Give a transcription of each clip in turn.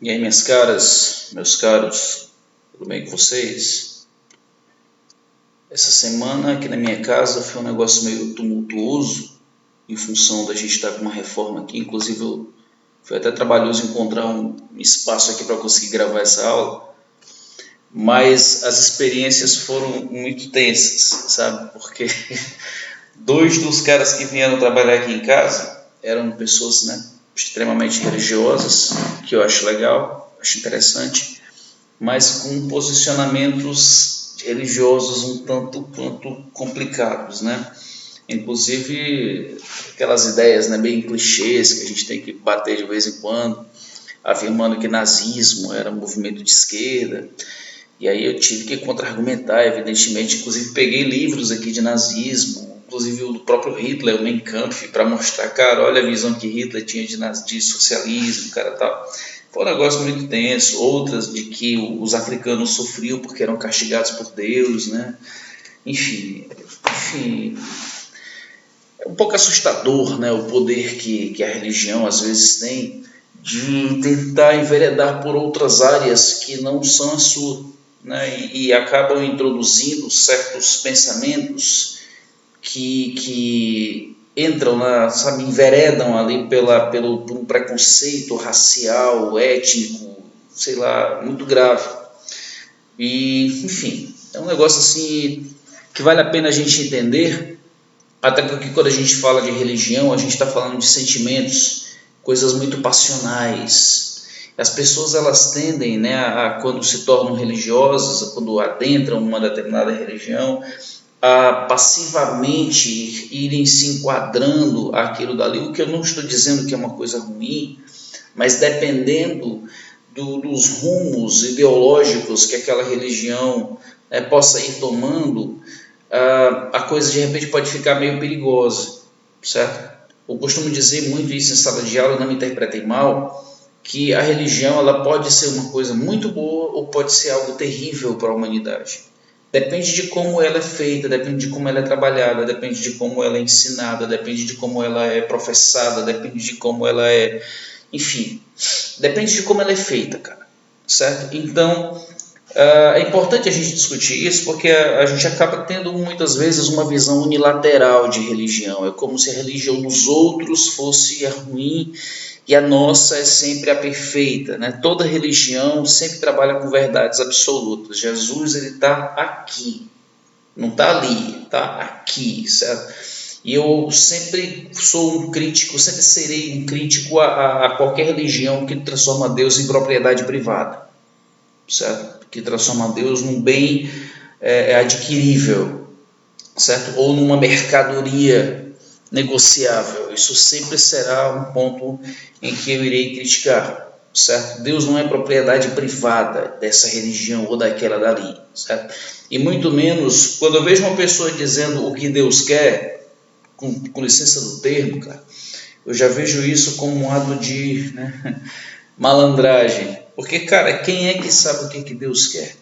E aí, minhas caras, meus caros, tudo bem com vocês? Essa semana aqui na minha casa foi um negócio meio tumultuoso, em função da gente estar com uma reforma aqui. Inclusive, foi até trabalhoso encontrar um espaço aqui para conseguir gravar essa aula, mas as experiências foram muito tensas, sabe? Porque dois dos caras que vieram trabalhar aqui em casa eram pessoas, né, extremamente religiosas, que eu acho legal, acho interessante, mas com posicionamentos religiosos um tanto quanto complicados, né? Inclusive aquelas ideias, né, bem clichês que a gente tem que bater de vez em quando, afirmando que nazismo era um movimento de esquerda. E aí eu tive que contra-argumentar, evidentemente. Inclusive peguei livros aqui de nazismo, inclusive o do próprio Hitler, o Mein Kampf, para mostrar, cara, olha a visão que Hitler tinha de socialismo, cara, tal. Foi um negócio muito tenso. Outras de que os africanos sofriam porque eram castigados por Deus, né? Enfim, é um pouco assustador, né, o poder que a religião às vezes tem de tentar enveredar por outras áreas que não são a sua, né, e acabam introduzindo certos pensamentos que entram, sabe, enveredam ali por um preconceito racial, étnico, sei lá, muito grave. E, enfim, é um negócio assim que vale a pena a gente entender, até porque quando a gente fala de religião, a gente está falando de sentimentos, coisas muito passionais. As pessoas elas tendem, né, quando se tornam religiosas, quando adentram uma determinada religião, a passivamente irem se enquadrando aquilo dali, o que eu não estou dizendo que é uma coisa ruim, mas dependendo dos rumos ideológicos que aquela religião possa ir tomando, a coisa de repente pode ficar meio perigosa, certo? Eu costumo dizer muito isso em sala de aula, não me interpretem mal, que a religião ela pode ser uma coisa muito boa ou pode ser algo terrível para a humanidade. Depende de como ela é feita, depende de como ela é trabalhada, depende de como ela é ensinada, depende de como ela é professada, depende de como ela é... Enfim, depende de como ela é feita, cara, certo? Então, é importante a gente discutir isso porque a gente acaba tendo muitas vezes uma visão unilateral de religião. É como se a religião dos outros fosse a ruim e a nossa é sempre a perfeita, né? Toda religião sempre trabalha com verdades absolutas. Jesus ele está aqui, não está ali, está aqui, certo? E eu sempre sou um crítico, sempre serei um crítico a qualquer religião que transforma Deus em propriedade privada, certo? Que transforma Deus num bem adquirível, certo? Ou numa mercadoria negociável. Isso sempre será um ponto em que eu irei criticar, certo? Deus não é propriedade privada dessa religião ou daquela dali, certo? E muito menos quando eu vejo uma pessoa dizendo o que Deus quer, com licença do termo, cara, eu já vejo isso como um ato de, né, malandragem. Porque, cara, quem é que sabe o que Deus quer?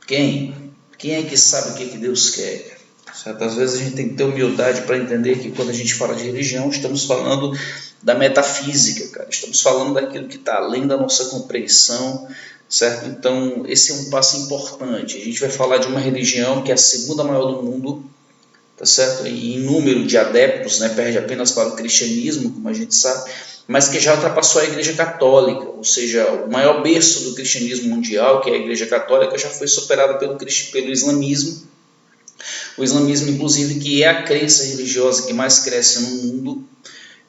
Quem? Quem é que sabe o que Deus quer? Certo? Às vezes a gente tem que ter humildade para entender que quando a gente fala de religião, estamos falando da metafísica, cara. Estamos falando daquilo que está além da nossa compreensão, certo? Então, esse é um passo importante. A gente vai falar de uma religião que é a segunda maior do mundo, tá certo? E em número de adeptos, né, perde apenas para o cristianismo, como a gente sabe, mas que já ultrapassou a Igreja Católica, ou seja, o maior berço do cristianismo mundial, que é a Igreja Católica, já foi superado pelo islamismo. O islamismo, inclusive, que é a crença religiosa que mais cresce no mundo,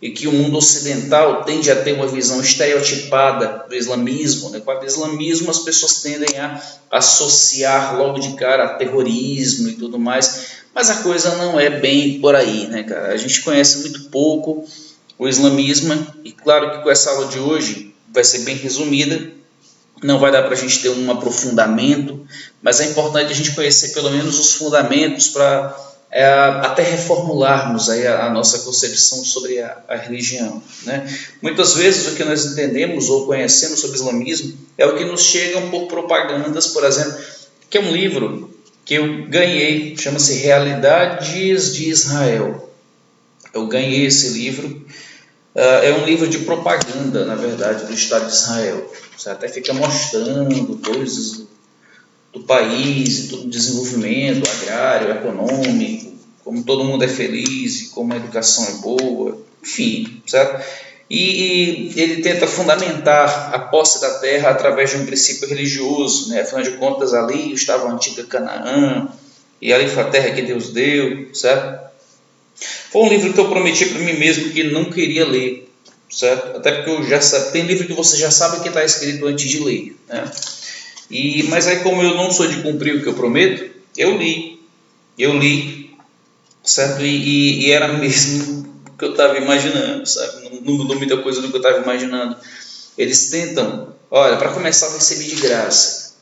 e que o mundo ocidental tende a ter uma visão estereotipada do islamismo, né? Com o islamismo as pessoas tendem a associar logo de cara a terrorismo e tudo mais, mas a coisa não é bem por aí, né, cara? A gente conhece muito pouco o islamismo, e claro que com essa aula de hoje vai ser bem resumida, não vai dar para a gente ter um aprofundamento, mas é importante a gente conhecer pelo menos os fundamentos para até reformularmos aí a nossa concepção sobre a religião, né? Muitas vezes o que nós entendemos ou conhecemos sobre o islamismo é o que nos chegam por propagandas, por exemplo, que é um livro que eu ganhei, chama-se Realidades de Israel. Eu ganhei esse livro É um livro de propaganda, na verdade, do Estado de Israel. Você até fica mostrando coisas do país, do desenvolvimento agrário, econômico, como todo mundo é feliz e como a educação é boa, enfim, certo? E ele tenta fundamentar a posse da terra através de um princípio religioso, né? Afinal de contas, ali estava a antiga Canaã, e ali foi a terra que Deus deu, certo? Foi um livro que eu prometi para mim mesmo que não queria ler, certo? Até porque eu já sabia, tem livro que você já sabe o que está escrito antes de ler, né? Mas aí, como eu não sou de cumprir o que eu prometo, eu li, certo? E era mesmo o que eu estava imaginando, sabe? Não mudou muita coisa do que eu estava imaginando. Eles tentam, olha, para começar eu recebi de graça,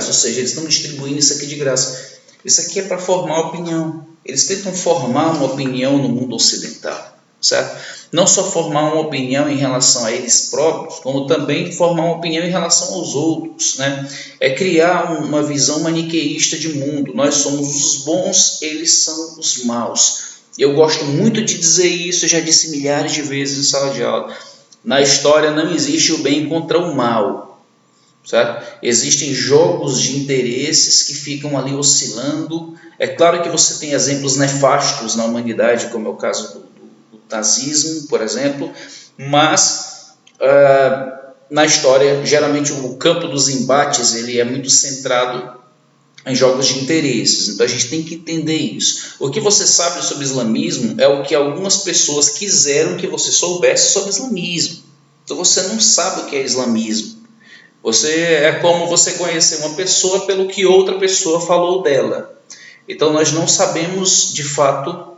ou seja, eles estão distribuindo isso aqui de graça. Isso aqui é para formar opinião. Eles tentam formar uma opinião no mundo ocidental, certo? Não só formar uma opinião em relação a eles próprios, como também formar uma opinião em relação aos outros, né? É criar uma visão maniqueísta de mundo. Nós somos os bons, eles são os maus. Eu gosto muito de dizer isso, já disse milhares de vezes em sala de aula. Na história não existe o bem contra o mal. Certo? Existem jogos de interesses que ficam ali oscilando. É claro que você tem exemplos nefastos na humanidade, como é o caso do nazismo, por exemplo, mas na história, geralmente o campo dos embates ele é muito centrado em jogos de interesses. Então a gente tem que entender isso. O que você sabe sobre islamismo é o que algumas pessoas quiseram que você soubesse sobre islamismo. Então você não sabe o que é islamismo. É como você conhecer uma pessoa pelo que outra pessoa falou dela. Então nós não sabemos de fato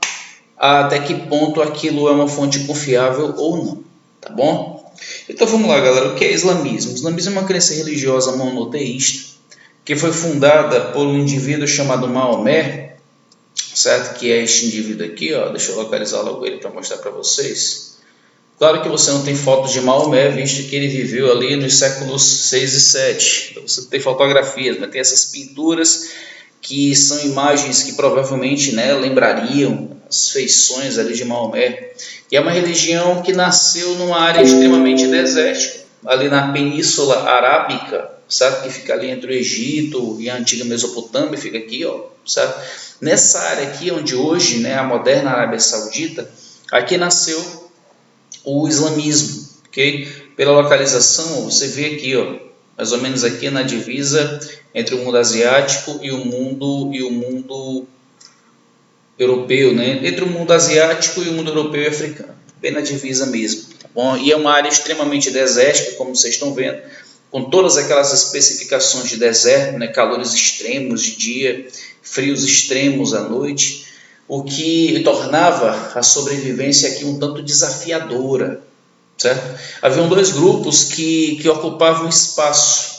até que ponto aquilo é uma fonte confiável ou não, tá bom? Então vamos lá, galera, o que é islamismo? O islamismo é uma crença religiosa monoteísta que foi fundada por um indivíduo chamado Maomé, certo? Que é este indivíduo aqui, ó. Deixa eu localizar logo ele para mostrar para vocês. Claro que você não tem fotos de Maomé, visto que ele viveu ali nos séculos 6 e 7. Então você tem fotografias, mas tem essas pinturas que são imagens que provavelmente, né, lembrariam as feições ali de Maomé. E é uma religião que nasceu numa área extremamente desértica, ali na Península Arábica, sabe? Que fica ali entre o Egito e a antiga Mesopotâmia, fica aqui, ó, sabe? Nessa área aqui, onde hoje, né, a moderna Arábia Saudita, aqui nasceu o islamismo, ok? Pela localização, você vê aqui, ó, mais ou menos aqui na divisa entre o mundo asiático e o mundo europeu, né? Entre o mundo asiático e o mundo europeu e africano, bem na divisa mesmo, tá bom? E é uma área extremamente desértica, como vocês estão vendo, com todas aquelas especificações de deserto, né? Calores extremos de dia, frios extremos à noite, o que tornava a sobrevivência aqui um tanto desafiadora, certo? Haviam dois grupos que ocupavam espaço,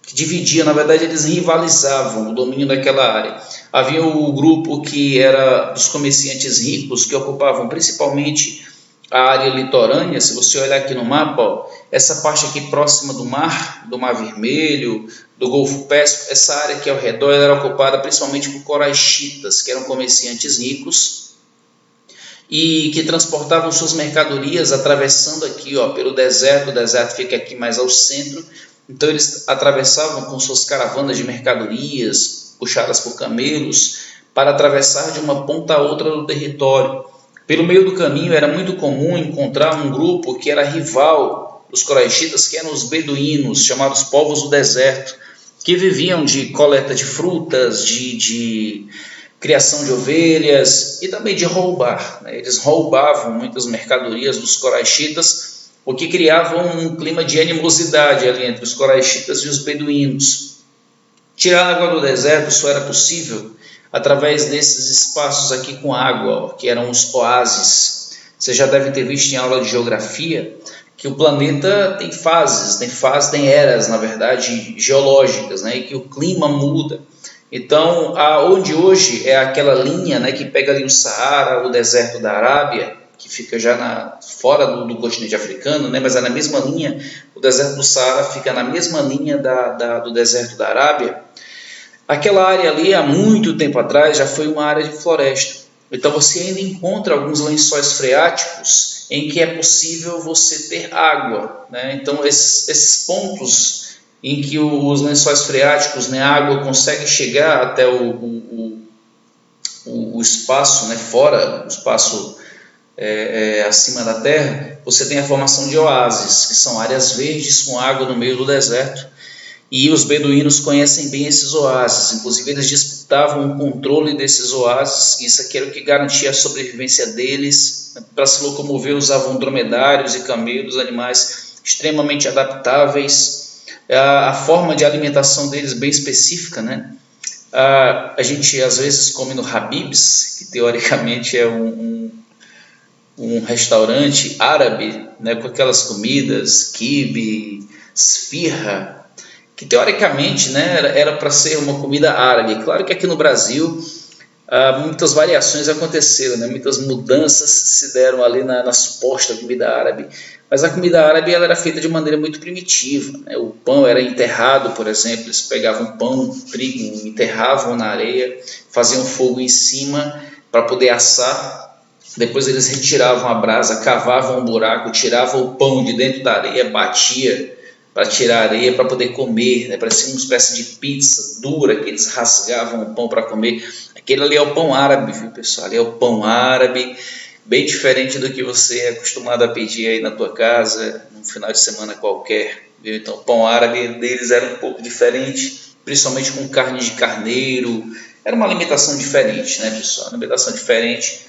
que dividiam, na verdade eles rivalizavam o domínio daquela área. Havia o grupo que era dos comerciantes ricos, que ocupavam principalmente a área litorânea. Se você olhar aqui no mapa, ó, essa parte aqui próxima do Mar Vermelho, do Golfo Pérsico, essa área aqui ao redor era ocupada principalmente por coraixitas, que eram comerciantes ricos e que transportavam suas mercadorias atravessando aqui, ó, pelo deserto. O deserto fica aqui mais ao centro, então eles atravessavam com suas caravanas de mercadorias, puxadas por camelos, para atravessar de uma ponta a outra do território. Pelo meio do caminho era muito comum encontrar um grupo que era rival dos coraixitas, que eram os beduínos, chamados povos do deserto, que viviam de coleta de frutas, de criação de ovelhas e também de roubar, né? Eles roubavam muitas mercadorias dos coraixitas, o que criava um clima de animosidade ali entre os coraixitas e os beduínos. Tirar a água do deserto só era possível através desses espaços aqui com água, ó, que eram os oásis. Você já deve ter visto em aula de geografia que o planeta tem eras, na verdade, geológicas, né? E que o clima muda. Então, onde hoje é aquela linha, né, que pega ali o Saara, o deserto da Arábia, que fica já fora do continente africano, né, mas é na mesma linha. O deserto do Saara fica na mesma linha do deserto da Arábia. Aquela área ali, há muito tempo atrás, já foi uma área de floresta. Então você ainda encontra alguns lençóis freáticos em que é possível você ter água, né? Então esses pontos em que os lençóis freáticos, né, a água consegue chegar até o espaço, né, fora, o espaço acima da terra, você tem a formação de oásis, que são áreas verdes com água no meio do deserto. E os beduínos conhecem bem esses oásis, inclusive eles disputavam o controle desses oásis, e isso aqui era o que garantia a sobrevivência deles. Para se locomover usavam dromedários e camelos, animais extremamente adaptáveis. A forma de alimentação deles bem específica, né? A gente às vezes come no Habib's, que teoricamente é um restaurante árabe, né, com aquelas comidas, quibe, esfirra, que teoricamente, né, era para ser uma comida árabe. Claro que aqui no Brasil muitas variações aconteceram, né, muitas mudanças se deram ali na suposta comida árabe, mas a comida árabe ela era feita de maneira muito primitiva, né? O pão era enterrado, por exemplo, eles pegavam pão, trigo, enterravam na areia, faziam fogo em cima para poder assar. Depois eles retiravam a brasa, cavavam um buraco, tiravam o pão de dentro da areia, batia para tirar a areia para poder comer, né? Parecia uma espécie de pizza dura que eles rasgavam o pão para comer. Aquele ali é o pão árabe, viu, pessoal? Ali é o pão árabe, bem diferente do que você é acostumado a pedir aí na tua casa, num final de semana qualquer, viu? Então o pão árabe deles era um pouco diferente, principalmente com carne de carneiro. Era uma alimentação diferente, né, pessoal? Uma alimentação diferente.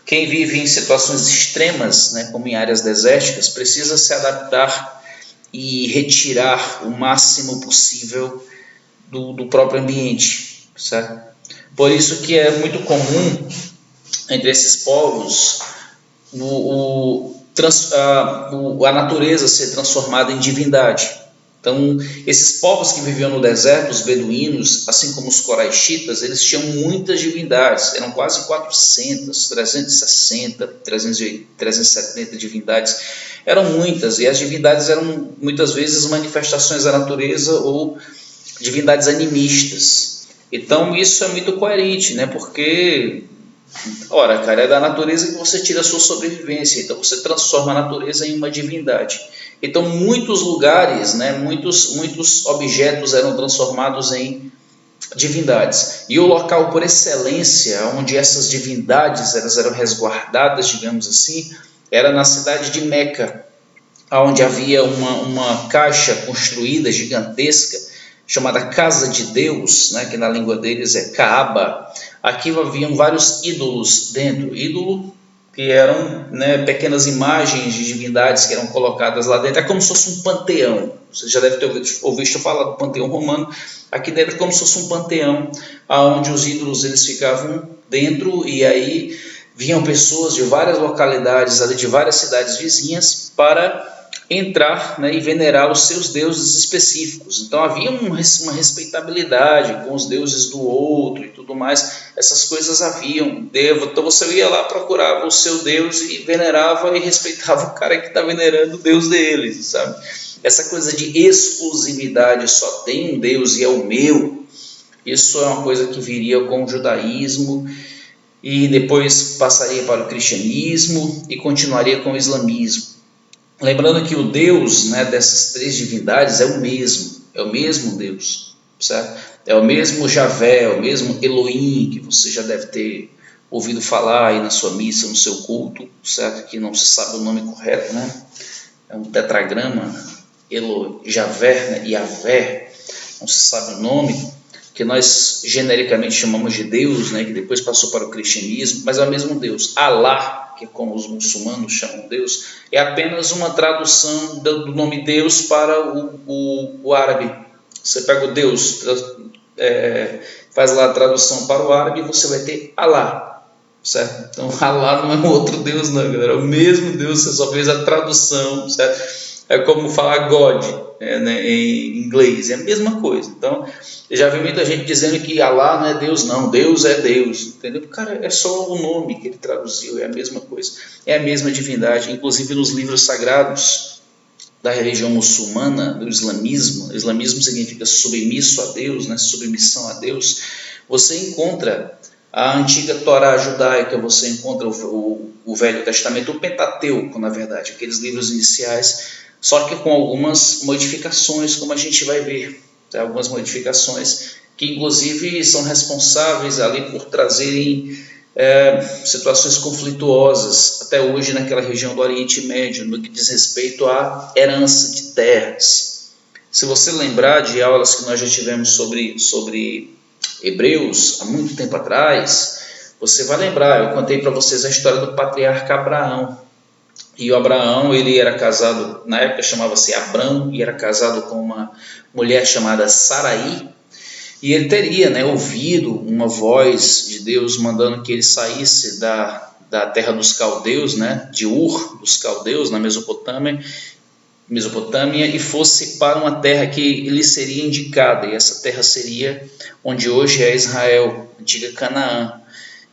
Quem vive em situações extremas, né, como em áreas desérticas, precisa se adaptar e retirar o máximo possível do próprio ambiente, certo? Por isso que é muito comum entre esses povos a natureza ser transformada em divindade. Então, esses povos que viviam no deserto, os beduínos, assim como os coraixitas, eles tinham muitas divindades, eram quase 400, 360, 370 divindades, eram muitas, e as divindades eram muitas vezes manifestações da natureza ou divindades animistas. Então, isso é muito coerente, né? Porque, ora, cara, é da natureza que você tira a sua sobrevivência, então você transforma a natureza em uma divindade. Então, muitos lugares, né, muitos objetos eram transformados em divindades. E o local por excelência, onde essas divindades elas eram resguardadas, digamos assim, era na cidade de Meca, onde havia uma caixa construída gigantesca, chamada Casa de Deus, né, que na língua deles é Kaaba. Aqui haviam vários ídolos dentro. Ídolo que eram, né, pequenas imagens de divindades que eram colocadas lá dentro. É como se fosse um panteão. Você já deve ter ouvido falar do panteão romano. Aqui dentro é como se fosse um panteão, onde os ídolos eles ficavam dentro, e aí vinham pessoas de várias localidades, ali, de várias cidades vizinhas, para entrar, né, e venerar os seus deuses específicos. Então havia uma respeitabilidade com os deuses do outro e tudo mais. Essas coisas haviam. Então você ia lá, procurava o seu deus e venerava e respeitava o cara que está venerando o deus deles, sabe? Essa coisa de exclusividade, só tem um deus e é o meu, isso é uma coisa que viria com o judaísmo e depois passaria para o cristianismo e continuaria com o islamismo. Lembrando que o Deus, né, dessas três divindades é o mesmo Deus, certo? É o mesmo Javé, é o mesmo Elohim, que você já deve ter ouvido falar aí na sua missa, no seu culto, certo? Que não se sabe o nome correto, né? É um tetragrama, Javé, né? Yavé, não se sabe o nome, que nós genericamente chamamos de Deus, né? Que depois passou para o cristianismo, mas é o mesmo Deus. Alá, que é como os muçulmanos chamam Deus, é apenas uma tradução do nome Deus para o árabe. Você pega o Deus, faz lá a tradução para o árabe e você vai ter Alá, certo? Então Alá não é um outro Deus não, galera, é o mesmo Deus, você só fez a tradução, certo? É como falar God, né, em inglês, é a mesma coisa. Então, eu já vi muita gente dizendo que Alá não é Deus, não, Deus é Deus, entendeu? Cara, é só o nome que ele traduziu, é a mesma coisa, é a mesma divindade. Inclusive nos livros sagrados da religião muçulmana, do islamismo, islamismo significa submisso a Deus, né, submissão a Deus, você encontra a antiga Torá judaica, você encontra o Velho Testamento, o Pentateuco, na verdade, aqueles livros iniciais, só que com algumas modificações, como a gente vai ver, tá? Algumas modificações que inclusive são responsáveis ali por trazerem situações conflituosas até hoje naquela região do Oriente Médio, no que diz respeito à herança de terras. Se você lembrar de aulas que nós já tivemos sobre Hebreus há muito tempo atrás, você vai lembrar, eu contei para vocês a história do patriarca Abraão. E o Abraão, ele era casado, na época chamava-se Abrão, e era casado com uma mulher chamada Saraí, e ele teria, né, ouvido uma voz de Deus mandando que ele saísse da terra dos caldeus, né, de Ur, dos caldeus, na Mesopotâmia, e fosse para uma terra que lhe seria indicada, e essa terra seria onde hoje é Israel, antiga Canaã.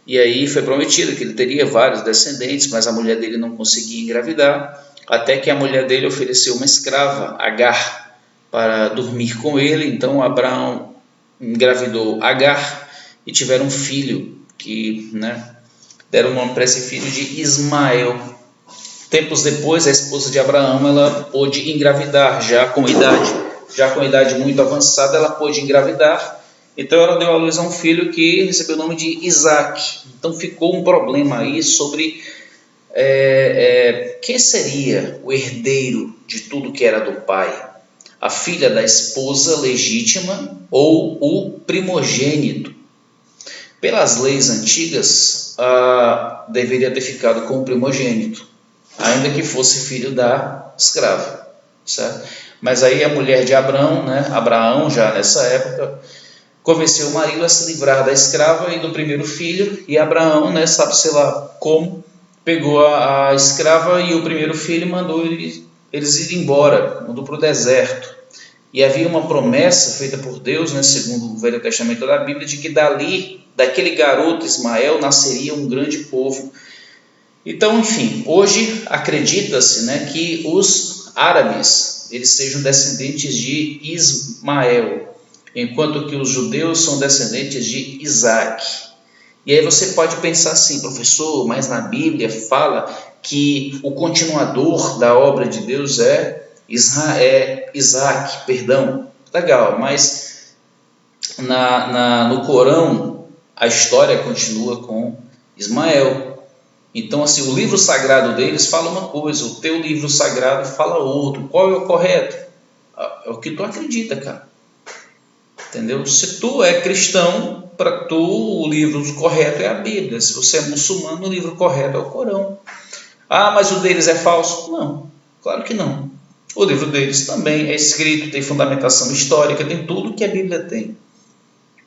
E aí foi prometido que ele teria vários descendentes, mas a mulher dele não conseguia engravidar, até que a mulher dele ofereceu uma escrava, Agar, para dormir com ele. Então Abraão engravidou Agar e tiveram um filho, que, né, deram o nome para esse filho de Ismael. Tempos depois, a esposa de Abraão, ela pôde engravidar, já com idade muito avançada, ela pôde engravidar. Então ela deu à luz a um filho que recebeu o nome de Isaac. Então ficou um problema aí sobre quem seria o herdeiro de tudo que era do pai. A filha da esposa legítima ou o primogênito. Pelas leis antigas, deveria ter ficado com o primogênito, ainda que fosse filho da escrava, certo? Mas aí a mulher de Abraão, né, Abraão já nessa época, convenceu o marido a se livrar da escrava e do primeiro filho, e Abraão, né, sabe-se lá como, pegou a escrava e o primeiro filho, mandou eles irem embora, mandou para o deserto. E havia uma promessa feita por Deus, né, segundo o Velho Testamento da Bíblia, de que daquele garoto Ismael, nasceria um grande povo. Então, enfim, hoje acredita-se, né, que os árabes eles sejam descendentes de Ismael, enquanto que os judeus são descendentes de Isaac. E aí você pode pensar assim, professor, mas na Bíblia fala que o continuador da obra de Deus é Isaac, perdão. Legal, mas no Corão a história continua com Ismael. Então, assim, o livro sagrado deles fala uma coisa, o teu livro sagrado fala outro. Qual é o correto? É o que tu acredita, cara. Entendeu? Se tu é cristão, para tu o livro correto é a Bíblia. Se você é muçulmano, o livro correto é o Corão. Ah, mas o deles é falso? Não, claro que não. O livro deles também é escrito, tem fundamentação histórica, tem tudo que a Bíblia tem.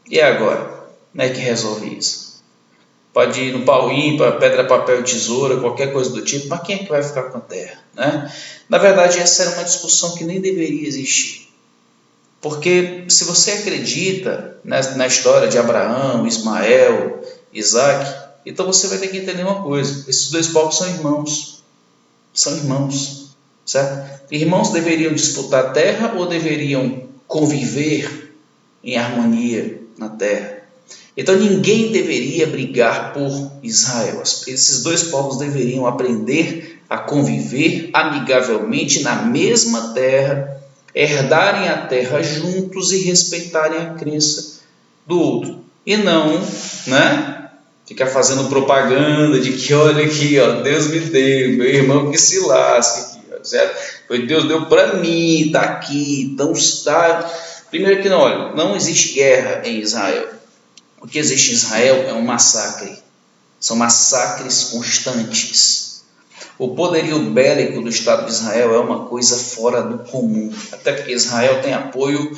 E agora? Como é que resolve isso? Pode ir no pau ímpar, pedra, papel, tesoura, qualquer coisa do tipo, mas quem é que vai ficar com a terra, né? Na verdade, essa era uma discussão que nem deveria existir. Porque se você acredita na história de Abraão, Ismael, Isaac, então você vai ter que entender uma coisa: esses dois povos são irmãos. São irmãos, certo? Irmãos deveriam disputar a terra ou deveriam conviver em harmonia na terra? Então ninguém deveria brigar por Israel. Esses dois povos deveriam aprender a conviver amigavelmente na mesma terra, herdarem a terra juntos e respeitarem a crença do outro. E não, né, ficar fazendo propaganda de que olha aqui, ó, Deus me deu, meu irmão que se lasque aqui, ó, certo? Foi Deus deu para mim, está aqui, então está. Primeiro que não existe guerra em Israel. O que existe em Israel é um massacre. São massacres constantes. O poderio bélico do Estado de Israel é uma coisa fora do comum. Até porque Israel tem apoio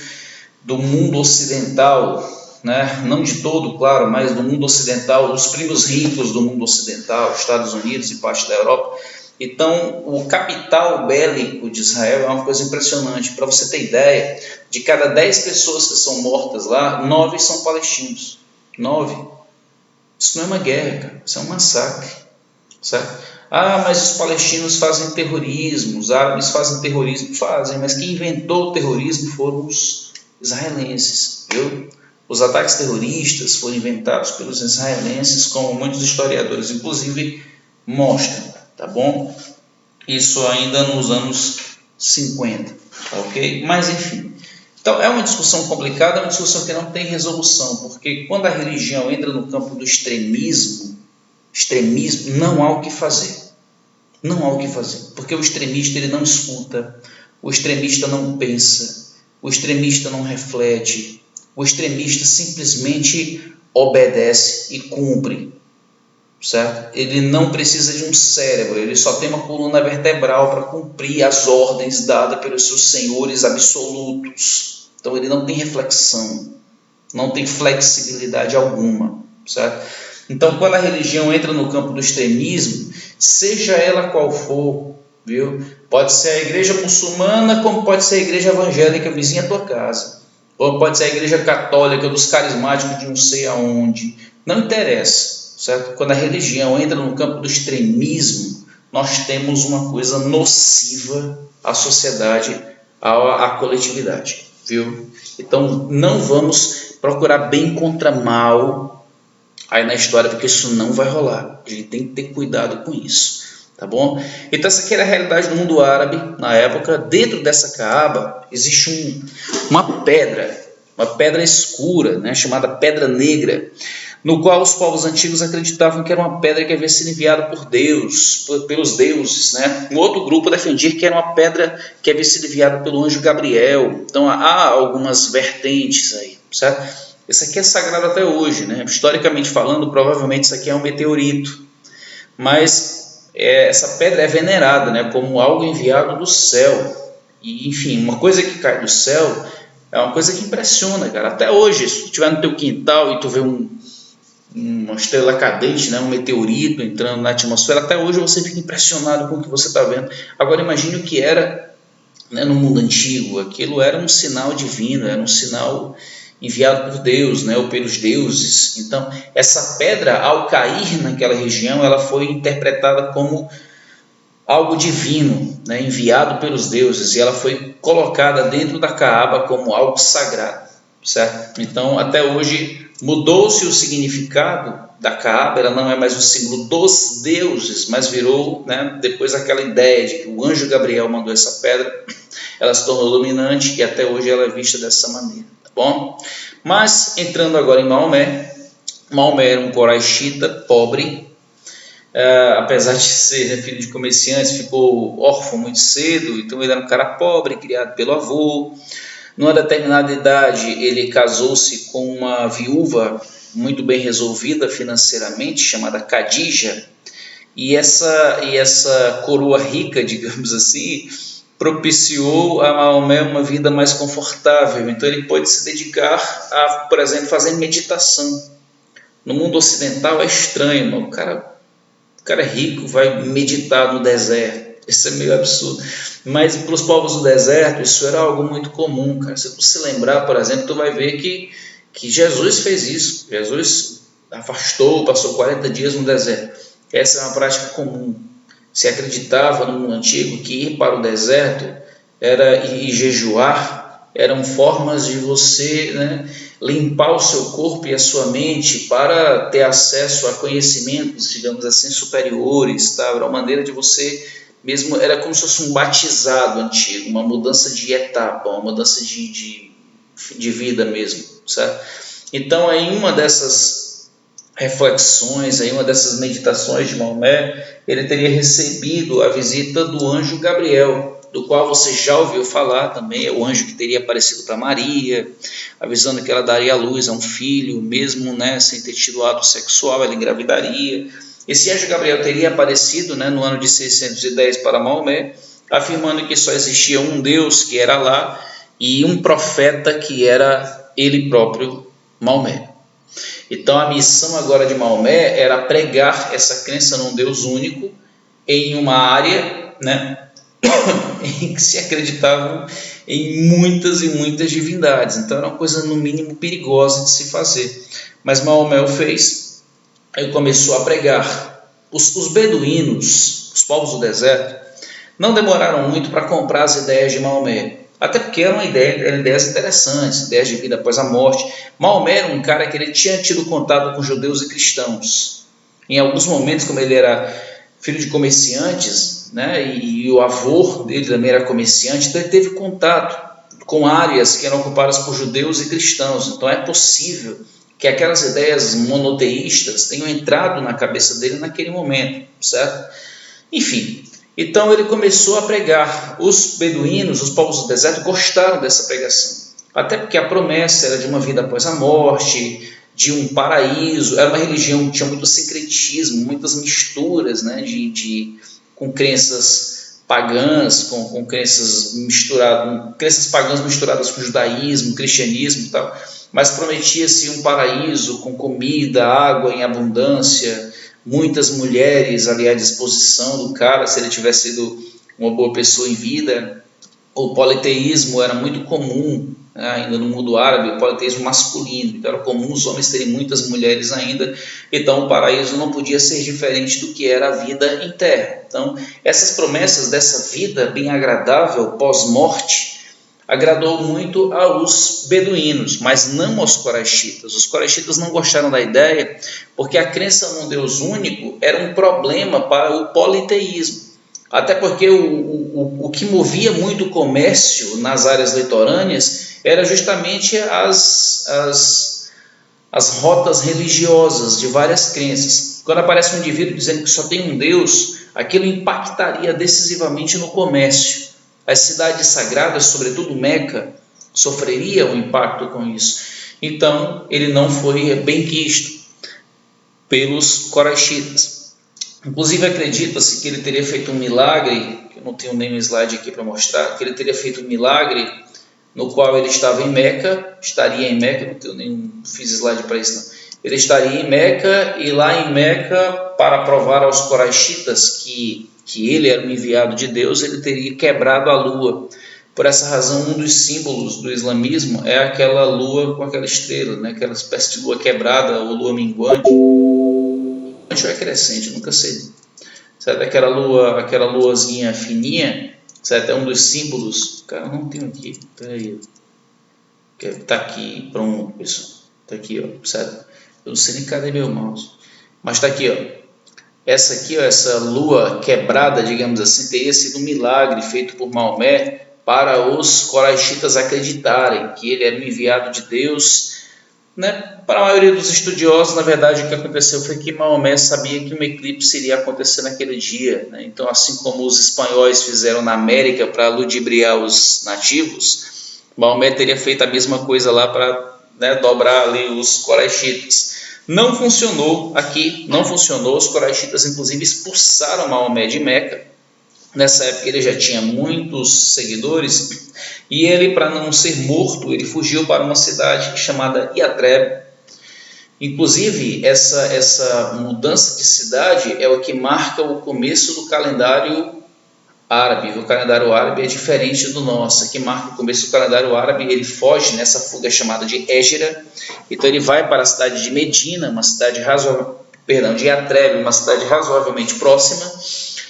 do mundo ocidental, né? Não de todo, claro, mas do mundo ocidental, dos primos ricos do mundo ocidental, Estados Unidos e parte da Europa. Então, o capital bélico de Israel é uma coisa impressionante. Para você ter ideia, de cada 10 pessoas que são mortas lá, 9 são palestinos. 9. Isso não é uma guerra, cara. Isso é um massacre, certo? Ah, mas os palestinos fazem terrorismo, os árabes fazem terrorismo. Fazem, mas quem inventou o terrorismo foram os israelenses, viu? Os ataques terroristas foram inventados pelos israelenses, como muitos historiadores, inclusive, mostram, tá bom? Isso ainda nos anos 50, ok? Mas, enfim. Então, é uma discussão complicada, é uma discussão que não tem resolução, porque quando a religião entra no campo do extremismo, não há o que fazer. Não há o que fazer, porque o extremista ele não escuta, o extremista não pensa, o extremista não reflete, o extremista simplesmente obedece e cumpre, certo? Ele não precisa de um cérebro, ele só tem uma coluna vertebral para cumprir as ordens dadas pelos seus senhores absolutos. Então ele não tem reflexão, não tem flexibilidade alguma, certo? Então, quando a religião entra no campo do extremismo, seja ela qual for, viu? Pode ser a igreja muçulmana, como pode ser a igreja evangélica vizinha à tua casa, ou pode ser a igreja católica dos carismáticos de não sei aonde, não interessa, certo? Quando a religião entra no campo do extremismo, nós temos uma coisa nociva à sociedade, à coletividade, viu? Então, não vamos procurar bem contra mal aí na história, porque isso não vai rolar. A gente tem que ter cuidado com isso, tá bom? Então essa aqui era a realidade do mundo árabe na época. Dentro dessa Caaba existe uma pedra escura, né, chamada Pedra Negra, no qual os povos antigos acreditavam que era uma pedra que havia sido enviada por Deus, pelos deuses, né? Um outro grupo defendia que era uma pedra que havia sido enviada pelo anjo Gabriel. Então há algumas vertentes aí, certo? Isso aqui é sagrado até hoje, né? Historicamente falando, provavelmente isso aqui é um meteorito, mas essa pedra é venerada, né, como algo enviado do céu. E, enfim, uma coisa que cai do céu é uma coisa que impressiona, cara. Até hoje, se tu estiver no teu quintal e tu vê uma estrela cadente, né, um meteorito entrando na atmosfera, até hoje você fica impressionado com o que você está vendo. Agora imagine o que era, né, no mundo antigo. Aquilo era um sinal divino, era um sinal enviado por Deus, né, ou pelos deuses. Então, essa pedra, ao cair naquela região, ela foi interpretada como algo divino, né, enviado pelos deuses, e ela foi colocada dentro da Caaba como algo sagrado, certo? Então, até hoje, mudou-se o significado da Caaba, ela não é mais o símbolo dos deuses, mas virou, né, depois aquela ideia de que o anjo Gabriel mandou essa pedra, ela se tornou dominante e até hoje ela é vista dessa maneira. Bom, mas entrando agora em Maomé, Maomé era um coraixita pobre, apesar de ser filho de comerciantes, ficou órfão muito cedo, então ele era um cara pobre, criado pelo avô. Numa determinada idade ele casou-se com uma viúva muito bem resolvida financeiramente, chamada Khadija, e essa coroa rica, digamos assim, propiciou a Maomé uma vida mais confortável. Então ele pôde se dedicar a, por exemplo, fazer meditação. No mundo ocidental é estranho, mas o cara rico vai meditar no deserto. Isso é meio absurdo. Mas para os povos do deserto isso era algo muito comum, cara. Se tu se lembrar, por exemplo, tu vai ver que Jesus fez isso. Jesus afastou, passou 40 dias no deserto. Essa é uma prática comum. Se acreditava no mundo antigo que ir para o deserto e jejuar eram formas de você, né, limpar o seu corpo e a sua mente para ter acesso a conhecimentos, digamos assim, superiores, tá? Era uma maneira de você mesmo, era como se fosse um batizado antigo, uma mudança de etapa, uma mudança de vida mesmo, certo? Então aí uma dessas reflexões, aí uma dessas meditações de Maomé, ele teria recebido a visita do anjo Gabriel, do qual você já ouviu falar também. É o anjo que teria aparecido para Maria, avisando que ela daria à luz a um filho, mesmo, né, sem ter tido ato sexual, ela engravidaria. Esse anjo Gabriel teria aparecido, né, no ano de 610 para Maomé, afirmando que só existia um Deus, que era Alá, e um profeta, que era ele próprio, Maomé. Então a missão agora de Maomé era pregar essa crença num Deus único em uma área, né, em que se acreditavam em muitas e muitas divindades. Então era uma coisa no mínimo perigosa de se fazer. Mas Maomé o fez, aí começou a pregar. Os beduínos, os povos do deserto, não demoraram muito para comprar as ideias de Maomé. Até porque eram ideias interessantes, ideias de vida após a morte. Maomé era um cara que ele tinha tido contato com judeus e cristãos. Em alguns momentos, como ele era filho de comerciantes, né, e o avô dele também era comerciante, então ele teve contato com áreas que eram ocupadas por judeus e cristãos. Então é possível que aquelas ideias monoteístas tenham entrado na cabeça dele naquele momento, certo? Enfim, então ele começou a pregar. Os beduínos, os povos do deserto, gostaram dessa pregação, até porque a promessa era de uma vida após a morte, de um paraíso. Era uma religião que tinha muito sincretismo, muitas misturas, né, com crenças pagãs, com crenças pagãs misturadas com judaísmo, cristianismo e tal, mas prometia-se um paraíso com comida, água em abundância, muitas mulheres ali à disposição do cara, se ele tivesse sido uma boa pessoa em vida. O politeísmo era muito comum, né, ainda no mundo árabe, o politeísmo masculino, então era comum os homens terem muitas mulheres ainda, então o paraíso não podia ser diferente do que era a vida em terra. Então essas promessas dessa vida bem agradável pós-morte agradou muito aos beduínos, mas não aos coraixitas. Os coraixitas não gostaram da ideia, porque a crença num Deus único era um problema para o politeísmo. Até porque o que movia muito o comércio nas áreas litorâneas era justamente as rotas religiosas de várias crenças. Quando aparece um indivíduo dizendo que só tem um Deus, aquilo impactaria decisivamente no comércio. As cidades sagradas, sobretudo Meca, sofreria um impacto com isso. Então, ele não foi bem quisto pelos coraixitas. Inclusive, acredita-se que ele teria feito um milagre, que eu não tenho nem um slide aqui para mostrar, que ele teria feito um milagre no qual ele estava em Meca, estaria em Meca, não fiz slide para isso não. Ele estaria em Meca, e lá em Meca, para provar aos coraixitas que ele era um enviado de Deus, ele teria quebrado a lua. Por essa razão, um dos símbolos do islamismo é aquela lua com aquela estrela, né? Aquela espécie de lua quebrada ou lua minguante. Minguante ou é crescente, nunca sei. Certo? Aquela luazinha fininha, certo? É um dos símbolos. Cara, não tenho aqui, peraí. Está aqui, pronto, pessoal. Está aqui, ó, certo? Eu não sei nem cadê meu mouse. Mas está aqui, ó. Essa aqui, ó, essa lua quebrada, digamos assim, teria sido um milagre feito por Maomé para os coraixitas acreditarem que ele era um enviado de Deus, né? Para a maioria dos estudiosos, na verdade, o que aconteceu foi que Maomé sabia que um eclipse iria acontecer naquele dia, né? Então, assim como os espanhóis fizeram na América para ludibriar os nativos, Maomé teria feito a mesma coisa lá para, né, dobrar ali os coraixitas. Não funcionou aqui, não funcionou. Os coraixitas, inclusive, expulsaram Maomé de Meca. Nessa época ele já tinha muitos seguidores, e ele, para não ser morto, ele fugiu para uma cidade chamada Iatreb. Inclusive, essa mudança de cidade é o que marca o começo do calendário árabe. O calendário árabe é diferente do nosso. Aqui marca o começo do calendário árabe. Ele foge nessa fuga chamada de Hégira. Então ele vai para a cidade de Medina, uma cidade de Iatreb, uma cidade razoavelmente próxima,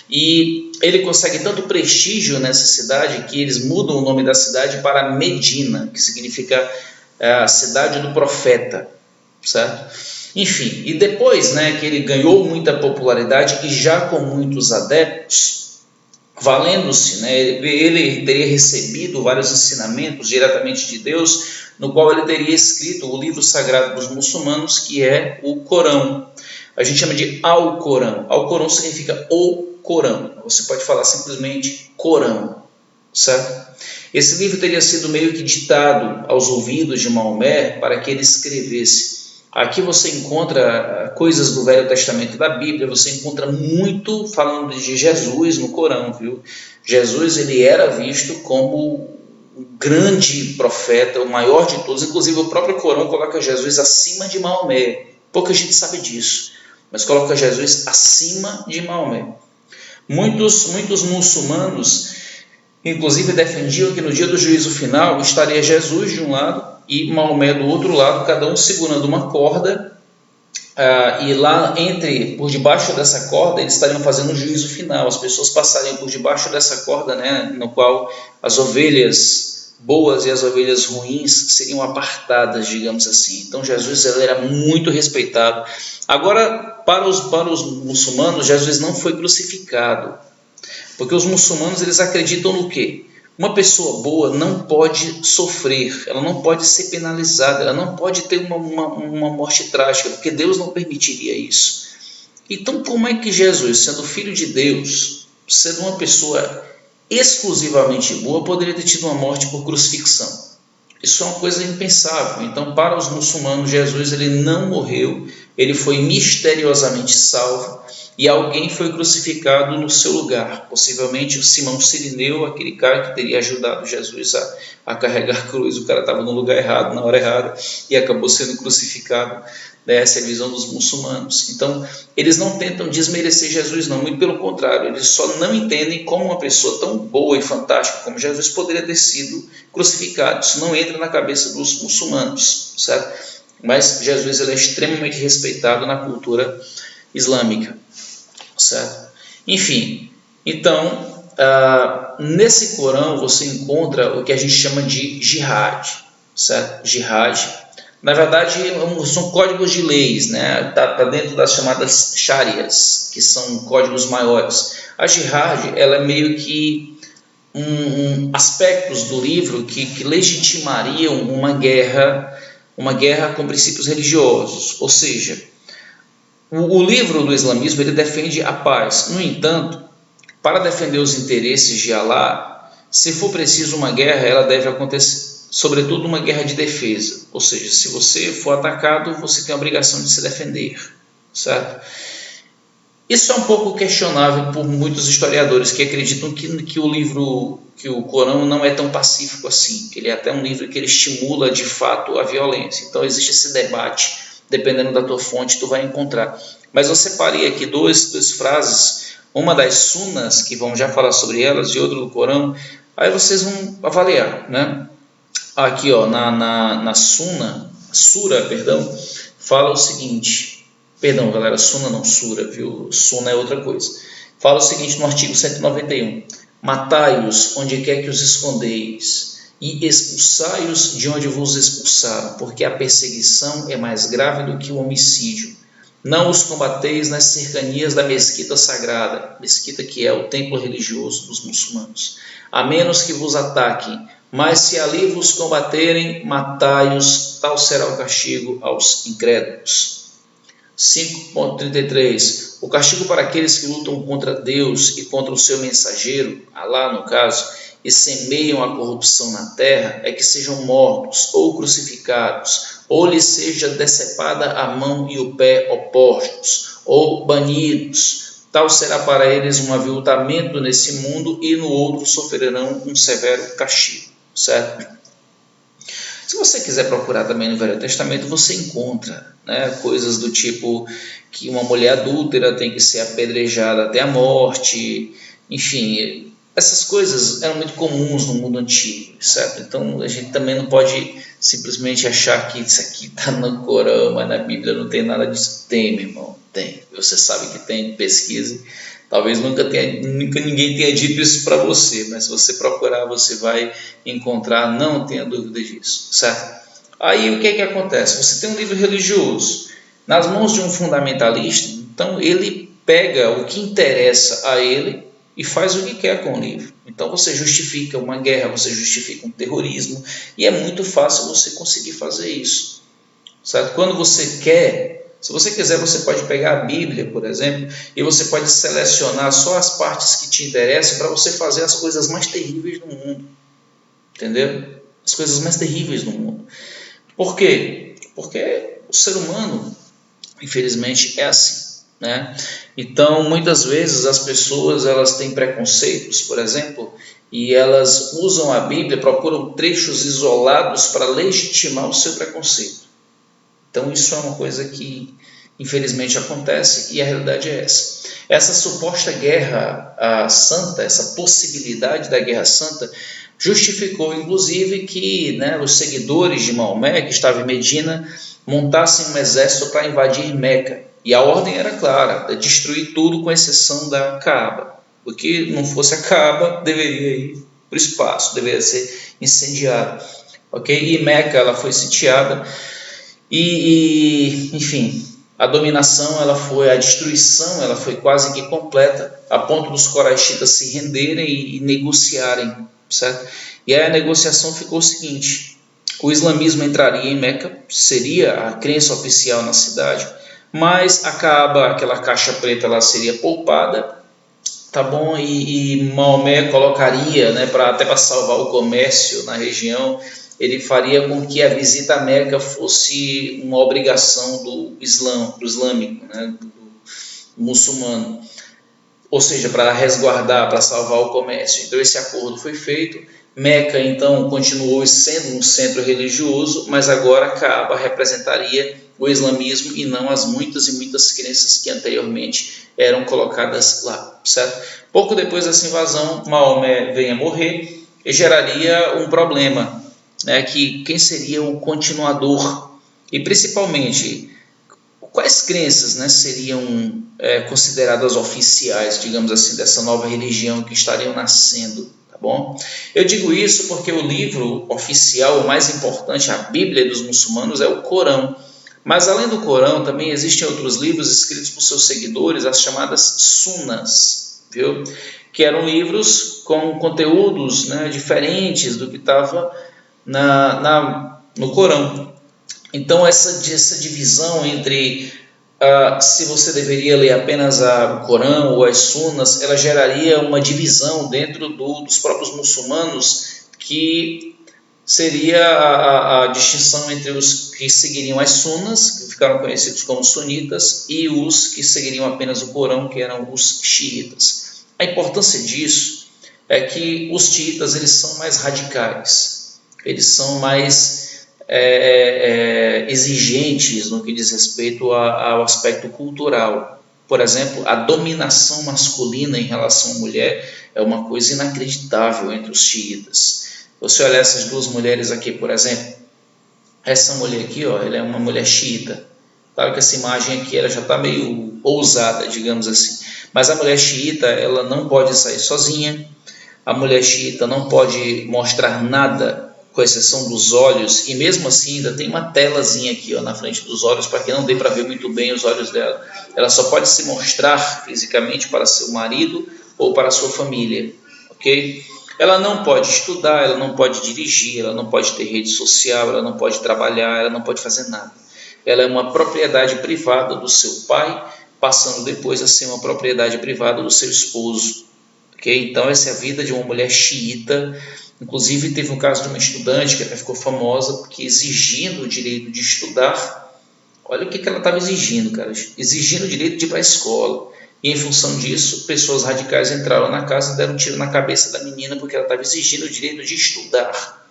e ele consegue tanto prestígio nessa cidade que eles mudam o nome da cidade para Medina, que significa a cidade do profeta, certo? Enfim, e depois, né, que ele ganhou muita popularidade e já com muitos adeptos, valendo-se, né, ele teria recebido vários ensinamentos diretamente de Deus, no qual ele teria escrito o livro sagrado dos muçulmanos, que é o Corão. A gente chama de Alcorão. Alcorão significa o Corão. Você pode falar simplesmente Corão, certo? Esse livro teria sido meio que ditado aos ouvidos de Maomé para que ele escrevesse. Aqui você encontra coisas do Velho Testamento da Bíblia, você encontra muito falando de Jesus no Corão, viu? Jesus, ele era visto como um grande profeta, o maior de todos. Inclusive o próprio Corão coloca Jesus acima de Maomé. Pouca gente sabe disso, mas coloca Jesus acima de Maomé. Muitos muçulmanos, inclusive, defendiam que no dia do juízo final estaria Jesus de um lado e Maomé do outro lado, cada um segurando uma corda, e lá por debaixo dessa corda eles estariam fazendo um juízo final. As pessoas passariam por debaixo dessa corda, né, no qual as ovelhas boas e as ovelhas ruins seriam apartadas, digamos assim. Então Jesus ele era muito respeitado. Agora, para os muçulmanos, Jesus não foi crucificado, porque os muçulmanos eles acreditam no quê? Uma pessoa boa não pode sofrer, ela não pode ser penalizada, ela não pode ter uma morte trágica, porque Deus não permitiria isso. Então, como é que Jesus, sendo filho de Deus, sendo uma pessoa exclusivamente boa, poderia ter tido uma morte por crucifixão? Isso é uma coisa impensável. Então, para os muçulmanos, Jesus ele não morreu, ele foi misteriosamente salvo e alguém foi crucificado no seu lugar. Possivelmente o Simão Cirineu, aquele cara que teria ajudado Jesus a carregar a cruz. O cara estava no lugar errado, na hora errada e acabou sendo crucificado. Essa é a visão dos muçulmanos. Então, eles não tentam desmerecer Jesus, não, muito pelo contrário, eles só não entendem como uma pessoa tão boa e fantástica como Jesus poderia ter sido crucificado. Isso não entra na cabeça dos muçulmanos, certo? Mas Jesus ele é extremamente respeitado na cultura islâmica, certo? Enfim, então, nesse Corão você encontra o que a gente chama de jihad, certo? Jihad, na verdade, são códigos de leis, né? Tá dentro das chamadas sharias, que são códigos maiores. A jihad, ela é meio que aspectos do livro que legitimariam uma guerra com princípios religiosos. Ou seja, o livro do islamismo ele defende a paz. No entanto, para defender os interesses de Alá, se for preciso uma guerra, ela deve acontecer, sobretudo uma guerra de defesa, ou seja, se você for atacado, você tem a obrigação de se defender, certo? Isso é um pouco questionável por muitos historiadores que acreditam que o Corão não é tão pacífico assim, que ele é até um livro que ele estimula de fato a violência. Então existe esse debate, dependendo da tua fonte, tu vai encontrar. Mas eu separei aqui duas frases, uma das sunas, que vamos já falar sobre elas, e outra do Corão, aí vocês vão avaliar, né? Aqui, ó, na sura, fala o seguinte, perdão, galera, suna não, sura, viu? Suna é outra coisa. Fala o seguinte no artigo 191: matai-os onde quer que os escondeis, e expulsai-os de onde vos expulsaram, porque a perseguição é mais grave do que o homicídio. Não os combateis nas cercanias da mesquita sagrada, mesquita que é o templo religioso dos muçulmanos, a menos que vos ataquem. Mas se ali vos combaterem, matai-os, tal será o castigo aos incrédulos. 5.33 O castigo para aqueles que lutam contra Deus e contra o seu mensageiro, Alá no caso, e semeiam a corrupção na terra, é que sejam mortos ou crucificados, ou lhes seja decepada a mão e o pé opostos, ou banidos. Tal será para eles um aviltamento nesse mundo e no outro sofrerão um severo castigo. Certo? Se você quiser procurar também no Velho Testamento, você encontra, né, coisas do tipo que uma mulher adúltera tem que ser apedrejada até a morte, enfim, essas coisas eram muito comuns no mundo antigo, certo? Então a gente também não pode simplesmente achar que isso aqui está no Corão, mas na Bíblia não tem nada disso. Tem, meu irmão, tem. Você sabe que tem, pesquise. Talvez nunca ninguém tenha dito isso para você, mas se você procurar, você vai encontrar, não tenha dúvida disso, certo? Aí o que é que acontece? Você tem um livro religioso nas mãos de um fundamentalista, então ele pega o que interessa a ele e faz o que quer com o livro. Então você justifica uma guerra, você justifica um terrorismo, e é muito fácil você conseguir fazer isso, certo? Quando você quer, se você quiser, você pode pegar a Bíblia, por exemplo, e você pode selecionar só as partes que te interessam para você fazer as coisas mais terríveis do mundo. Entendeu? As coisas mais terríveis do mundo. Por quê? Porque o ser humano, infelizmente, é assim, né? Então, muitas vezes as pessoas elas têm preconceitos, por exemplo, e elas usam a Bíblia, procuram trechos isolados para legitimar o seu preconceito. Então isso é uma coisa que infelizmente acontece e a realidade é essa. Essa suposta guerra santa, essa possibilidade da guerra santa, justificou inclusive que, né, os seguidores de Maomé, que estavam em Medina, montassem um exército para invadir Meca. E a ordem era clara, destruir tudo com exceção da Kaaba. O que não fosse a Kaaba deveria ir para o espaço, deveria ser incendiada. Ok? E Meca ela foi sitiada enfim, a dominação, a destruição, ela foi quase que completa, a ponto dos coraxitas se renderem e negociarem, certo? E aí a negociação ficou o seguinte: o islamismo entraria em Meca, seria a crença oficial na cidade, mas aquela caixa preta lá seria poupada, tá bom? E Maomé colocaria, né, até para salvar o comércio na região, ele faria com que a visita à Meca fosse uma obrigação do islâmico, né, do muçulmano, ou seja, para resguardar, para salvar o comércio. Então esse acordo foi feito. Meca então continuou sendo um centro religioso, mas agora Kaaba representaria o islamismo e não as muitas e muitas crenças que anteriormente eram colocadas lá, certo? Pouco depois dessa invasão, Maomé vem a morrer e geraria um problema, né, que quem seria o continuador e principalmente quais crenças, né, seriam consideradas oficiais, digamos assim, dessa nova religião que estariam nascendo, tá bom? Eu digo isso porque o livro oficial, o mais importante, a Bíblia dos muçulmanos, é o Corão. Mas além do Corão, também existem outros livros escritos por seus seguidores, as chamadas Sunas, viu? Que eram livros com conteúdos, né, diferentes do que estava no Corão. Então essa divisão entre se você deveria ler apenas o Corão ou as Sunas, ela geraria uma divisão dentro dos próprios muçulmanos, que seria a distinção entre os que seguiriam as Sunas, que ficaram conhecidos como sunitas, e os que seguiriam apenas o Corão, que eram os xiitas. A importância disso é que os xiitas eles são mais radicais, eles são mais exigentes no que diz respeito ao aspecto cultural. Por exemplo, a dominação masculina em relação à mulher é uma coisa inacreditável entre os xiitas. Você olhar essas duas mulheres aqui, por exemplo, essa mulher aqui, ó, ela é uma mulher xiita. Claro que essa imagem aqui ela já está meio ousada, digamos assim. Mas a mulher xiita, ela não pode sair sozinha. A mulher xiita não pode mostrar nada, com exceção dos olhos, e mesmo assim ainda tem uma telazinha aqui, ó, na frente dos olhos, para que não dê para ver muito bem os olhos dela. Ela só pode se mostrar fisicamente para seu marido ou para sua família, ok? Ela não pode estudar, ela não pode dirigir, ela não pode ter rede social, ela não pode trabalhar, ela não pode fazer nada. Ela é uma propriedade privada do seu pai, passando depois a ser uma propriedade privada do seu esposo. Okay? Então essa é a vida de uma mulher xiita. Inclusive teve um caso de uma estudante que até ficou famosa porque exigindo o direito de estudar. Olha o que ela estava exigindo, cara, exigindo o direito de ir para a escola. E em função disso, pessoas radicais entraram na casa e deram um tiro na cabeça da menina porque ela estava exigindo o direito de estudar,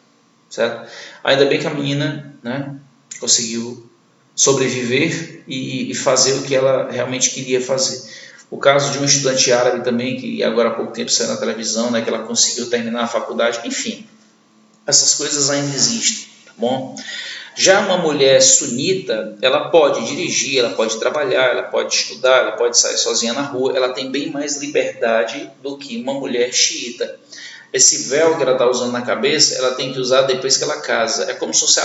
certo? Ainda bem que a menina, né, conseguiu sobreviver e fazer o que ela realmente queria fazer. O caso de um estudante árabe também, que agora há pouco tempo saiu na televisão, né, que ela conseguiu terminar a faculdade, enfim, essas coisas ainda existem, tá bom? Já uma mulher sunita, ela pode dirigir, ela pode trabalhar, ela pode estudar, ela pode sair sozinha na rua, ela tem bem mais liberdade do que uma mulher xiita. Esse véu que ela está usando na cabeça, ela tem que usar depois que ela casa. É como se fosse a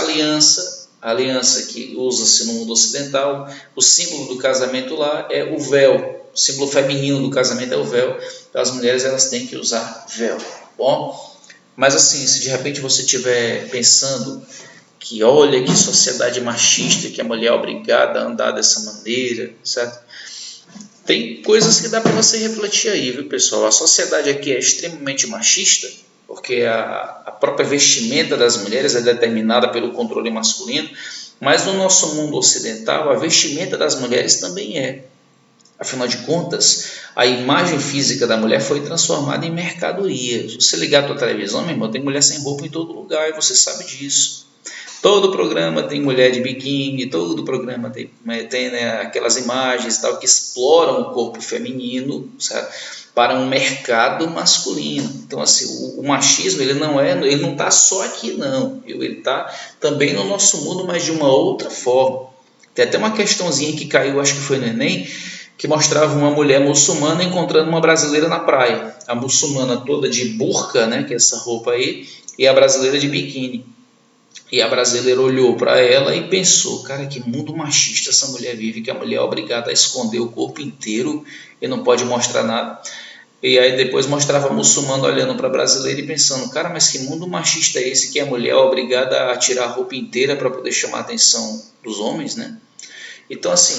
aliança que usa-se no mundo ocidental. O símbolo do casamento lá é o véu. O símbolo feminino do casamento é o véu. Então as mulheres elas têm que usar véu. Bom, mas assim, se de repente você estiver pensando que olha que sociedade machista, que a mulher é obrigada a andar dessa maneira, certo? Tem coisas que dá para você refletir aí, viu, pessoal? A sociedade aqui é extremamente machista, porque a própria vestimenta das mulheres é determinada pelo controle masculino, mas no nosso mundo ocidental, a vestimenta das mulheres também é. Afinal de contas, a imagem física da mulher foi transformada em mercadoria. Se você ligar a tua televisão, meu irmão, tem mulher sem roupa em todo lugar, e você sabe disso. Todo programa tem mulher de biquíni, todo programa tem né, aquelas imagens tal, que exploram o corpo feminino, sabe, para um mercado masculino. Então, assim, o machismo ele não está só aqui, não. Ele está também no nosso mundo, mas de uma outra forma. Tem até uma questãozinha que caiu, acho que foi no Enem, que mostrava uma mulher muçulmana encontrando uma brasileira na praia. A muçulmana toda de burca, né, que é essa roupa aí, e a brasileira de biquíni. E a brasileira olhou para ela e pensou, cara, que mundo machista essa mulher vive, que a mulher é obrigada a esconder o corpo inteiro e não pode mostrar nada. E aí depois mostrava a muçulmana olhando para a brasileira e pensando, cara, mas que mundo machista é esse que a mulher é obrigada a tirar a roupa inteira para poder chamar a atenção dos homens, né? Então, assim,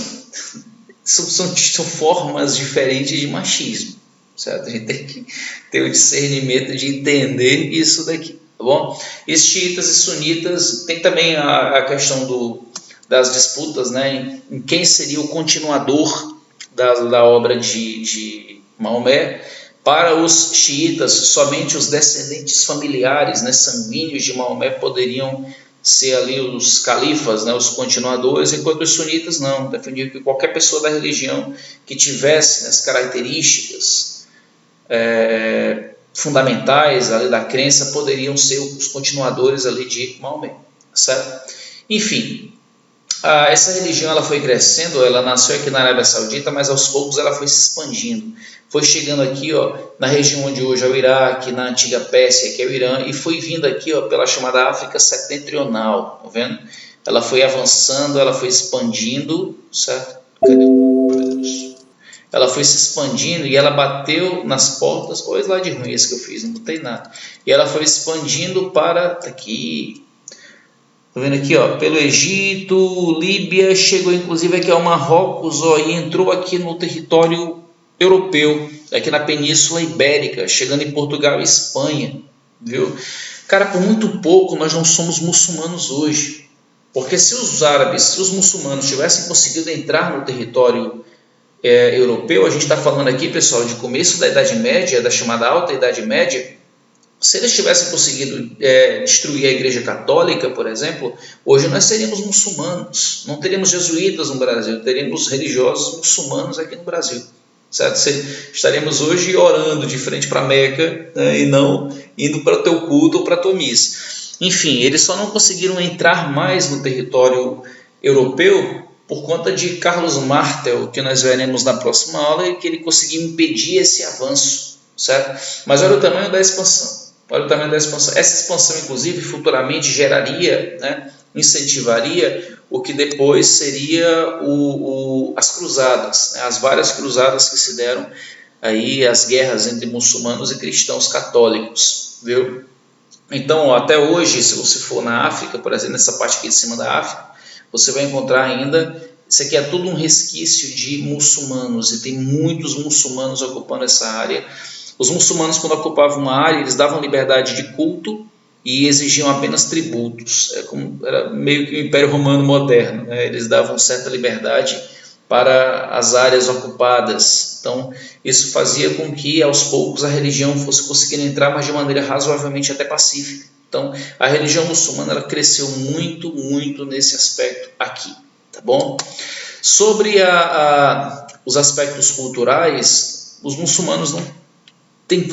são formas diferentes de machismo, certo? A gente tem que ter o discernimento de entender isso daqui, tá bom? E xiitas e sunitas, tem também a questão das disputas, né? Em quem seria o continuador da obra de Maomé. Para os xiitas, somente os descendentes familiares, né, sanguíneos de Maomé poderiam ser ali os califas, né, os continuadores, enquanto os sunitas não, defendiam que qualquer pessoa da religião que tivesse as características fundamentais ali da crença poderiam ser os continuadores ali de Maomé, certo? Enfim, essa religião ela foi crescendo, ela nasceu aqui na Arábia Saudita, mas aos poucos ela foi se expandindo. Foi chegando aqui, ó, na região onde hoje é o Iraque, na antiga Pérsia, que é o Irã, e foi vindo aqui, ó, pela chamada África Setentrional, tá vendo? Ela foi avançando, ela foi expandindo, certo? Cadê? Meu Deus. Ela foi se expandindo e ela bateu nas portas. Olha lá de ruim esse que eu fiz, não botei nada. E ela foi expandindo para aqui. Tá vendo aqui, ó, pelo Egito, Líbia, chegou inclusive aqui ao Marrocos, ó, e entrou aqui no território europeu, aqui na Península Ibérica, chegando em Portugal e Espanha, viu? Cara, por muito pouco nós não somos muçulmanos hoje, porque se os árabes, se os muçulmanos tivessem conseguido entrar no território europeu, a gente está falando aqui, pessoal, de começo da Idade Média, da chamada Alta Idade Média. Se eles tivessem conseguido destruir a Igreja Católica, por exemplo, hoje nós seríamos muçulmanos, não teríamos jesuítas no Brasil, teríamos religiosos muçulmanos aqui no Brasil, certo? Estaremos hoje orando de frente para Meca, né, e não indo para o teu culto ou para a tua missa. Enfim, eles só não conseguiram entrar mais no território europeu por conta de Carlos Martel, que nós veremos na próxima aula, e que ele conseguiu impedir esse avanço, certo? Mas olha o tamanho da expansão. Olha o tamanho da expansão. Essa expansão, inclusive, futuramente geraria, né, incentivaria o que depois seria as cruzadas, né, as várias cruzadas que se deram aí, as guerras entre muçulmanos e cristãos católicos, viu? Então, ó, até hoje, se você for na África, por exemplo, nessa parte aqui de cima da África, você vai encontrar ainda, isso aqui é tudo um resquício de muçulmanos, e tem muitos muçulmanos ocupando essa área. Os muçulmanos, quando ocupavam uma área, eles davam liberdade de culto e exigiam apenas tributos. Era meio que o Império Romano moderno, né? Eles davam certa liberdade para as áreas ocupadas. Então, isso fazia com que, aos poucos, a religião fosse conseguindo entrar, mas de maneira razoavelmente até pacífica. Então, a religião muçulmana ela cresceu muito, muito nesse aspecto aqui, tá bom? Sobre os aspectos culturais, os muçulmanos não tem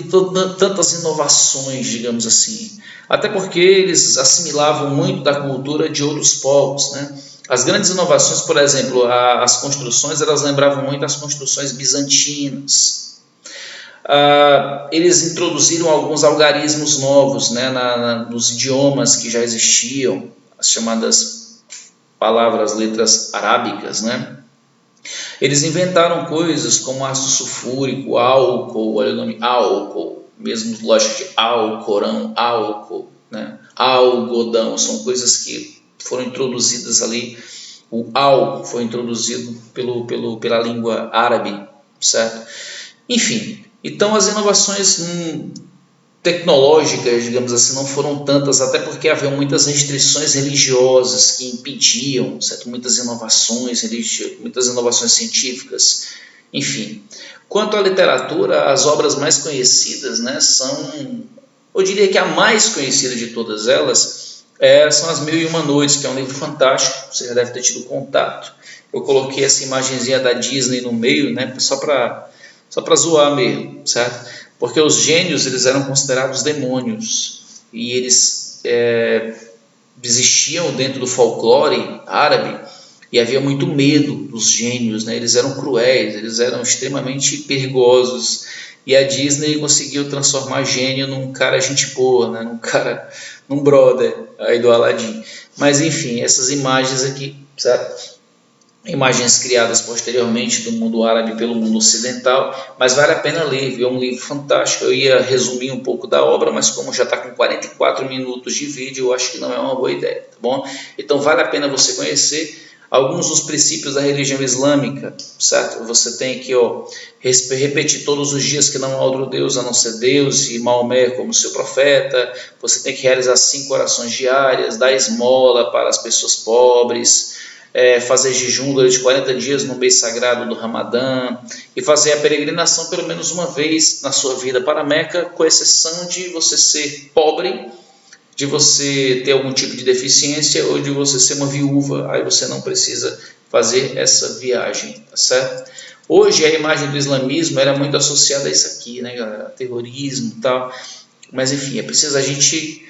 tantas inovações, digamos assim, até porque eles assimilavam muito da cultura de outros povos, né? As grandes inovações, por exemplo, as construções, elas lembravam muito as construções bizantinas. Eles introduziram alguns algarismos novos, né, nos idiomas que já existiam, as chamadas palavras, letras arábicas, né? Eles inventaram coisas como ácido sulfúrico, álcool, olha o nome, álcool, mesmo lógico de alcorão, álcool, né? Algodão, são coisas que foram introduzidas ali. O álcool foi introduzido pela língua árabe, certo? Enfim, então as inovações tecnológicas, digamos assim, não foram tantas, até porque havia muitas restrições religiosas que impediam, certo? Muitas inovações religiosas, muitas inovações científicas, enfim. Quanto à literatura, as obras mais conhecidas, né, são, eu diria que a mais conhecida de todas elas são As Mil e Uma Noites, que é um livro fantástico, você já deve ter tido contato. Eu coloquei essa imagenzinha da Disney no meio, né, só para zoar mesmo, certo? Porque os gênios eles eram considerados demônios e eles existiam dentro do folclore árabe, e havia muito medo dos gênios, né? Eles eram cruéis, eles eram extremamente perigosos, e a Disney conseguiu transformar gênio num cara gente boa, né? Num brother aí do Aladdin. Mas enfim, essas imagens aqui, sabe? Imagens criadas posteriormente do mundo árabe pelo mundo ocidental, mas vale a pena ler, viu? É um livro fantástico. Eu ia resumir um pouco da obra, mas como já está com 44 minutos de vídeo, eu acho que não é uma boa ideia, tá bom? Então vale a pena você conhecer alguns dos princípios da religião islâmica, certo? Você tem aqui, ó, repetir todos os dias que não há outro Deus a não ser Deus, e Maomé como seu profeta. Você tem que realizar 5 orações diárias, dar esmola para as pessoas pobres, fazer jejum durante 40 dias no mês sagrado do Ramadã, e fazer a peregrinação pelo menos uma vez na sua vida para Meca, com exceção de você ser pobre, de você ter algum tipo de deficiência ou de você ser uma viúva. Aí você não precisa fazer essa viagem, tá certo? Hoje a imagem do islamismo era muito associada a isso aqui, né, galera? Terrorismo e tal. Mas enfim, é preciso a gente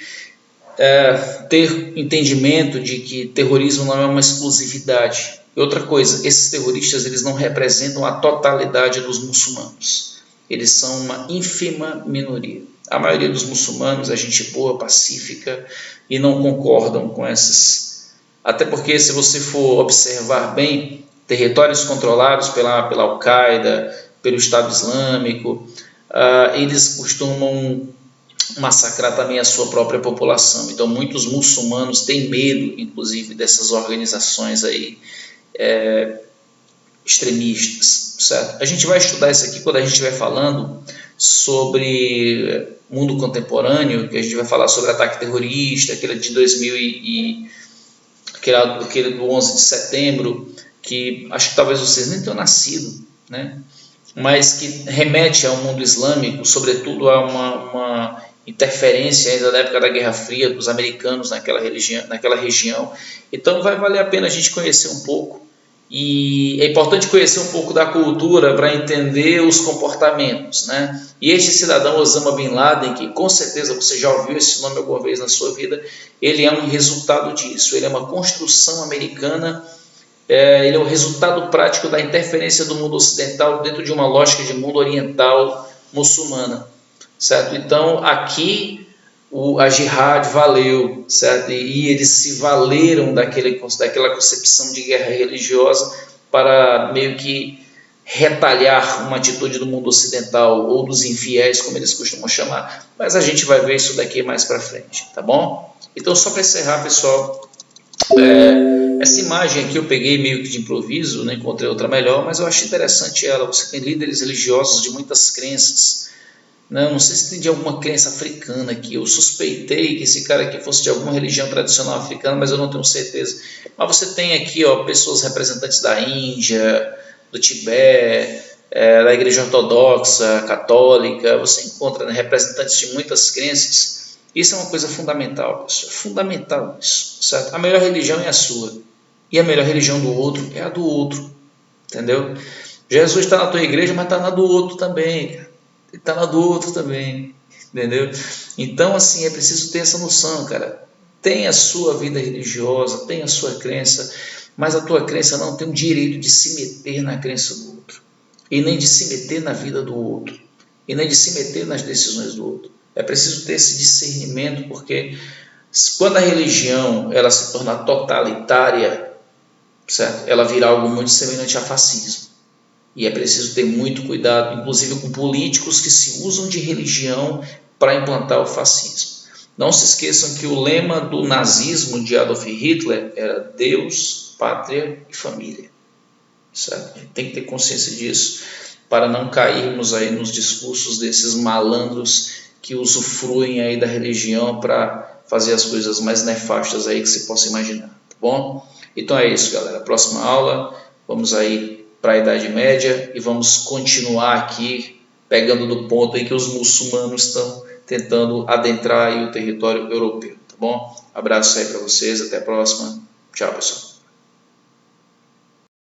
ter entendimento de que terrorismo não é uma exclusividade. E outra coisa, esses terroristas eles não representam a totalidade dos muçulmanos. Eles são uma ínfima minoria. A maioria dos muçulmanos é gente boa, pacífica, e não concordam com essas. Até porque, se você for observar bem, territórios controlados pela Al-Qaeda, pelo Estado Islâmico, eles costumam massacrar também a sua própria população. Então muitos muçulmanos têm medo, inclusive, dessas organizações aí extremistas, certo? A gente vai estudar isso aqui quando a gente estiver falando sobre mundo contemporâneo, que a gente vai falar sobre ataque terrorista, aquele de 2000 aquele do 11 de setembro, que acho que talvez vocês nem tenham nascido, né? Mas que remete ao mundo islâmico, sobretudo a uma interferência ainda da época da Guerra Fria dos americanos naquela região. Então vai valer a pena a gente conhecer um pouco, e é importante conhecer um pouco da cultura para entender os comportamentos, né? E este cidadão Osama Bin Laden, que com certeza você já ouviu esse nome alguma vez na sua vida, ele é um resultado disso, ele é uma construção americana. Ele é o resultado prático da interferência do mundo ocidental dentro de uma lógica de mundo oriental muçulmana, certo? Então aqui a jihad valeu, certo? E eles se valeram daquela concepção de guerra religiosa para meio que retalhar uma atitude do mundo ocidental, ou dos infiéis, como eles costumam chamar. Mas a gente vai ver isso daqui mais para frente, tá bom? Então, só para encerrar, pessoal, essa imagem aqui eu peguei meio que de improviso, não encontrei outra melhor, mas eu acho interessante ela. Você tem líderes religiosos de muitas crenças, né? Não sei se tem de alguma crença africana aqui. Eu suspeitei que esse cara aqui fosse de alguma religião tradicional africana, mas eu não tenho certeza. Mas você tem aqui, ó, pessoas representantes da Índia, do Tibete, da Igreja Ortodoxa, Católica. Você encontra, né, representantes de muitas crenças. Isso é uma coisa fundamental, pessoal. Fundamental isso, certo? A melhor religião é a sua, e a melhor religião do outro é a do outro, entendeu? Jesus está na tua igreja, mas está na do outro também, cara. Ele está na do outro também, entendeu? Então, assim, é preciso ter essa noção, cara. Tem a sua vida religiosa, tem a sua crença, mas a tua crença não tem o direito de se meter na crença do outro, e nem de se meter na vida do outro, e nem de se meter nas decisões do outro. É preciso ter esse discernimento, porque quando a religião ela se torna totalitária, certo? Ela vira algo muito semelhante a fascismo. E é preciso ter muito cuidado, inclusive com políticos que se usam de religião para implantar o fascismo. Não se esqueçam que o lema do nazismo de Adolf Hitler era Deus, pátria e família, certo? A gente tem que ter consciência disso, para não cairmos aí nos discursos desses malandros que usufruem aí da religião para fazer as coisas mais nefastas aí que se possa imaginar, tá bom? Então é isso, galera. Próxima aula, vamos aí para a Idade Média e vamos continuar aqui pegando do ponto em que os muçulmanos estão tentando adentrar aí o território europeu, tá bom? Abraço aí para vocês, até a próxima. Tchau, pessoal.